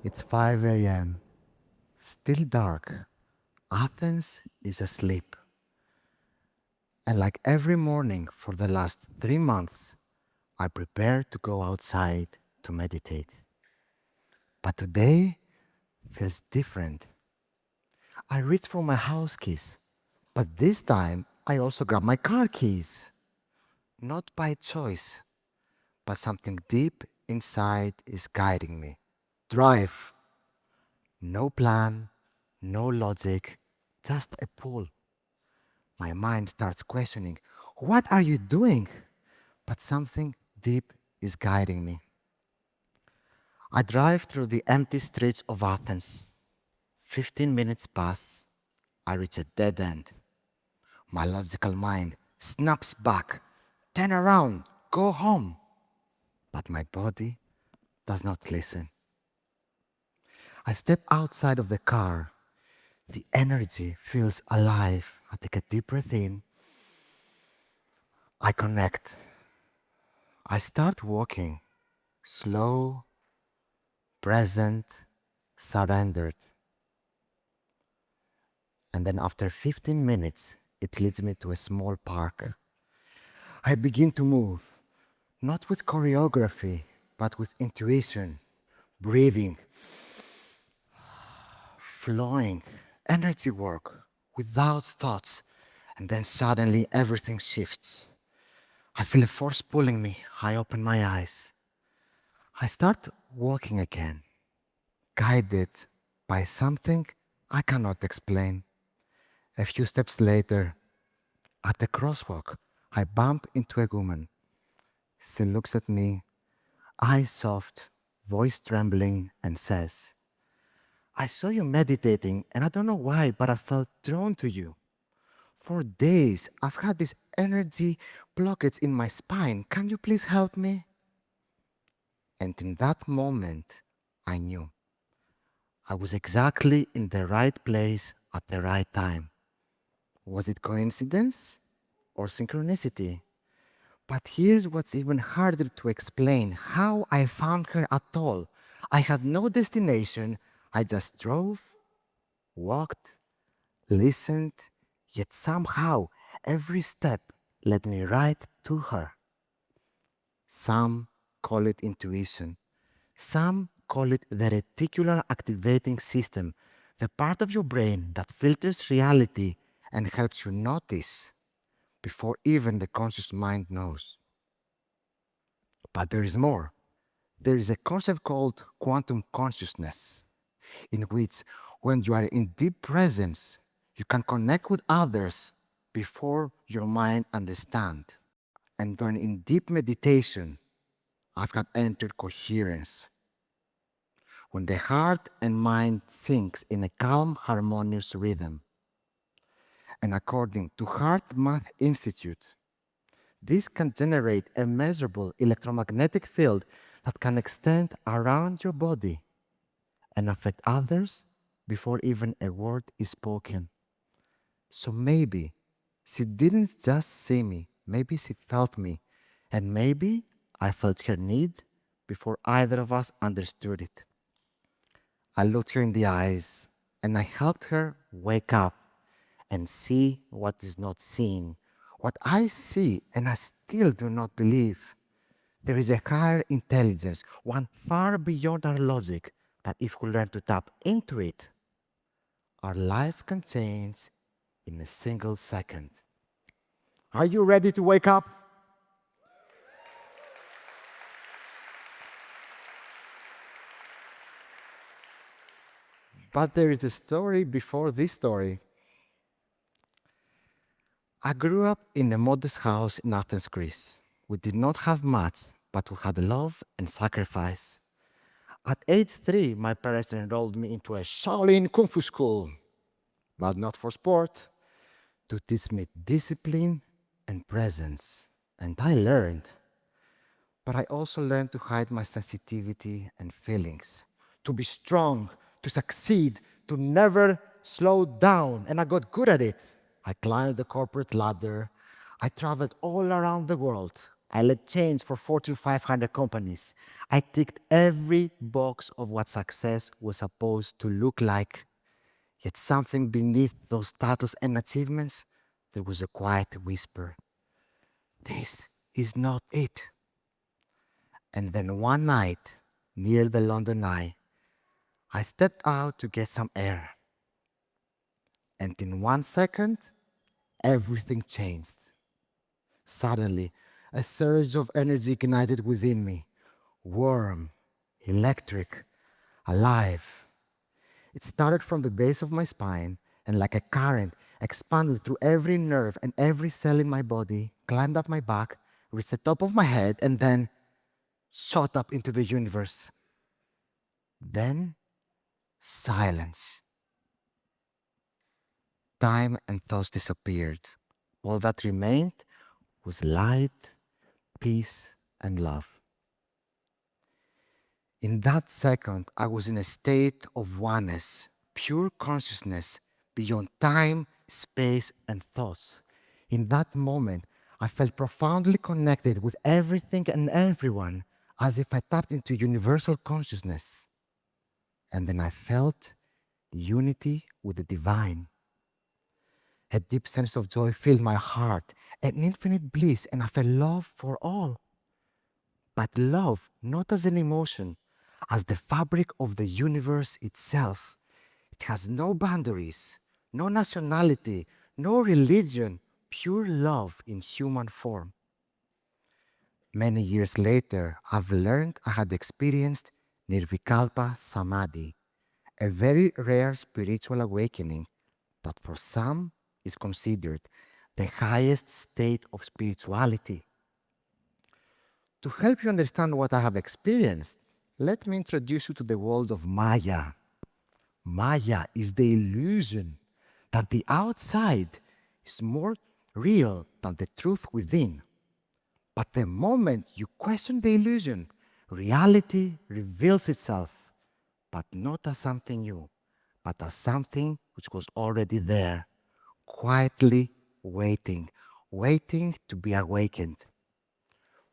It's 5 a.m. Still dark. Athens is asleep. And like every morning for the last 3 months, I prepare to go outside to meditate. But today feels different. I reach for my house keys, but this time I also grab my car keys. Not by choice, but something deep inside is guiding me. Drive. No plan, no logic, just a pull. My mind starts questioning, what are you doing? But something deep is guiding me. I drive through the empty streets of Athens. 15 minutes pass. I reach a dead end. My logical mind snaps back. Turn around, go home. But my body does not listen. I step outside of the car. The energy feels alive. I take a deep breath in. I connect. I start walking, slow, present, surrendered. And then after 15 minutes, it leads me to a small park. I begin to move, not with choreography, but with intuition, breathing, flowing, energy work, without thoughts. And then suddenly everything shifts. I feel a force pulling me. I open my eyes. I start walking again, guided by something I cannot explain. A few steps later, at the crosswalk, I bump into a woman. She looks at me, eyes soft, voice trembling, and says, I saw you meditating, and I don't know why, but I felt drawn to you. For days, I've had this energy blockage in my spine. Can you please help me? And in that moment, I knew I was exactly in the right place at the right time. Was it coincidence or synchronicity? But here's what's even harder to explain how I found her at all. I had no destination, I just drove, walked, listened, yet somehow every step led me right to her. Some call it intuition. Some call it the reticular activating system, the part of your brain that filters reality and helps you notice before even the conscious mind knows. But there is more. There is a concept called quantum consciousness, in which, when you are in deep presence, you can connect with others before your mind understands. And when in deep meditation, I've got entered coherence, when the heart and mind syncs in a calm, harmonious rhythm. And according to Heart Math Institute, this can generate a measurable electromagnetic field that can extend around your body and affect others before even a word is spoken. So maybe she didn't just see me, maybe she felt me, and maybe I felt her need before either of us understood it. I looked her in the eyes and I helped her wake up and see what is not seen. What I see and I still do not believe. There is a higher intelligence, one far beyond our logic, that if we learn to tap into it, our life can change in a single second. Are you ready to wake up? But there is a story before this story. I grew up in a modest house in Athens, Greece. We did not have much, but we had love and sacrifice. At age 3, my parents enrolled me into a Shaolin Kung Fu school, but not for sport, to teach me discipline and presence. And I learned. But I also learned to hide my sensitivity and feelings, to be strong, to succeed, to never slow down. And I got good at it. I climbed the corporate ladder. I traveled all around the world. I led change for Fortune 500 companies. I ticked every box of what success was supposed to look like. Yet something beneath those titles and achievements, there was a quiet whisper. This is not it. And then one night, near the London Eye, I stepped out to get some air. And in 1 second, everything changed. Suddenly, a surge of energy ignited within me, warm, electric, alive. It started from the base of my spine and, like a current, expanded through every nerve and every cell in my body, climbed up my back, reached the top of my head, and then shot up into the universe. Then, silence. Time and thoughts disappeared. All that remained was light, peace, and love. In that second, I was in a state of oneness, pure consciousness, beyond time, space, and thoughts. In that moment, I felt profoundly connected with everything and everyone, as if I tapped into universal consciousness. And then I felt unity with the divine. A deep sense of joy filled my heart, an infinite bliss, and I felt love for all. But love not as an emotion, as the fabric of the universe itself. It has no boundaries, no nationality, no religion, pure love in human form. Many years later, I've learned I had experienced Nirvikalpa Samadhi, a very rare spiritual awakening that for some is considered the highest state of spirituality. To help you understand what I have experienced, let me introduce you to the world of Maya. Maya is the illusion that the outside is more real than the truth within. But the moment you question the illusion, reality reveals itself, but not as something new, but as something which was already there, quietly waiting, waiting to be awakened.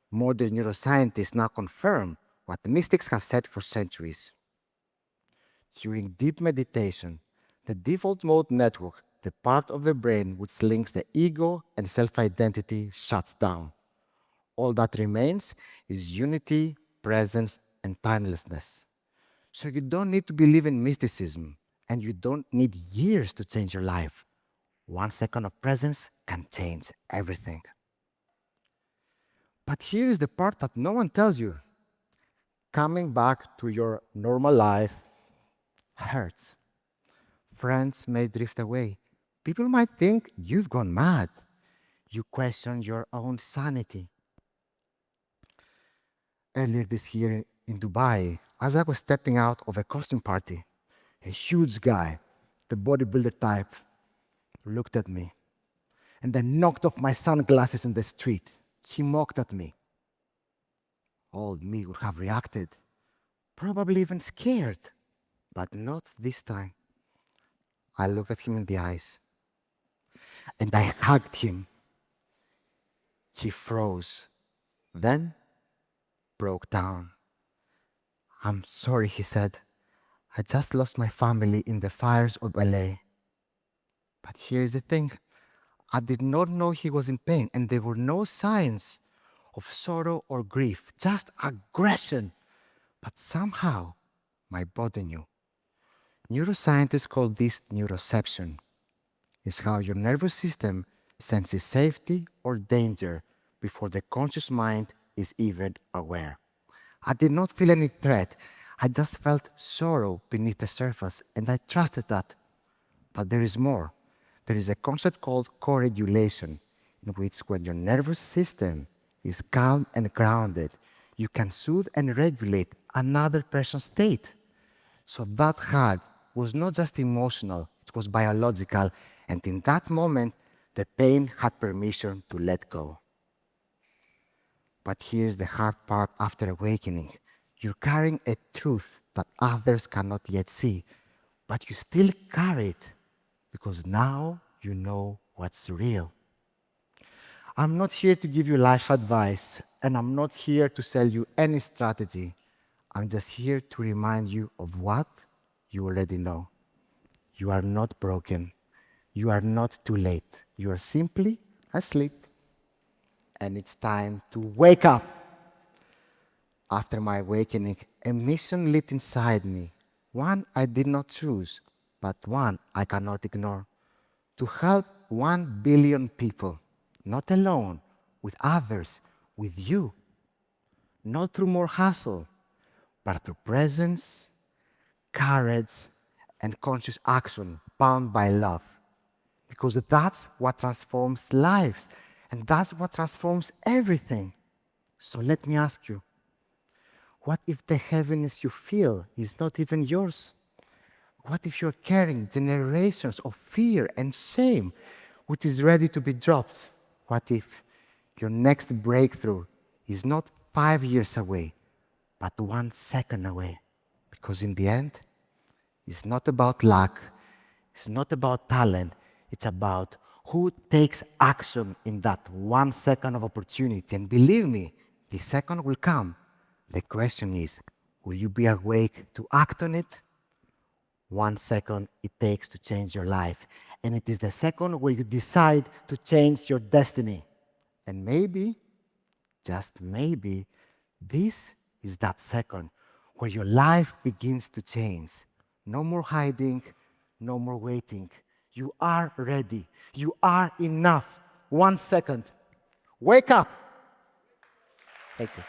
Modern neuroscientists now confirm what the mystics have said for centuries. During deep meditation, the default mode network, the part of the brain which links the ego and self-identity, shuts down. All that remains is unity, presence, and timelessness. So you don't need to believe in mysticism, and you don't need years to change your life. 1 second of presence can change everything. But here is the part that no one tells you. Coming back to your normal life hurts. Friends may drift away. People might think you've gone mad. You question your own sanity. Earlier this year in Dubai, as I was stepping out of a costume party, a huge guy, the bodybuilder type, looked at me and then knocked off my sunglasses in the street. He mocked at me. Old me would have reacted, probably even scared, but not this time. I looked at him in the eyes and I hugged him. He froze, then broke down. "I'm sorry," he said. "I just lost my family in the fires of LA." But here's the thing. I did not know he was in pain, and there were no signs of sorrow or grief, just aggression. But somehow, my body knew. Neuroscientists call this neuroception. It's how your nervous system senses safety or danger before the conscious mind is even aware. I did not feel any threat. I just felt sorrow beneath the surface, and I trusted that. But there is more. There is a concept called co-regulation, in which when your nervous system is calm and grounded, you can soothe and regulate another person's state. So that hug was not just emotional, it was biological, and in that moment, the pain had permission to let go. But here's the hard part after awakening. You're carrying a truth that others cannot yet see, but you still carry it because now you know what's real. I'm not here to give you life advice, and I'm not here to sell you any strategy. I'm just here to remind you of what you already know. You are not broken. You are not too late. You are simply asleep. And it's time to wake up. After my awakening, a mission lit inside me. One I did not choose, but one I cannot ignore. To help 1 billion people, not alone, with others, with you. Not through more hustle, but through presence, courage, and conscious action bound by love. Because that's what transforms lives, and that's what transforms everything. So let me ask you, what if the heaviness you feel is not even yours? What if you're carrying generations of fear and shame, which is ready to be dropped? What if your next breakthrough is not 5 years away, but 1 second away? Because in the end, it's not about luck, it's not about talent, it's about who takes action in that 1 second of opportunity. And believe me, the second will come. The question is, will you be awake to act on it? 1 second it takes to change your life. And it is the second where you decide to change your destiny. And maybe, just maybe, this is that second where your life begins to change. No more hiding, no more waiting. You are ready. You are enough. 1 second. Wake up. Thank you.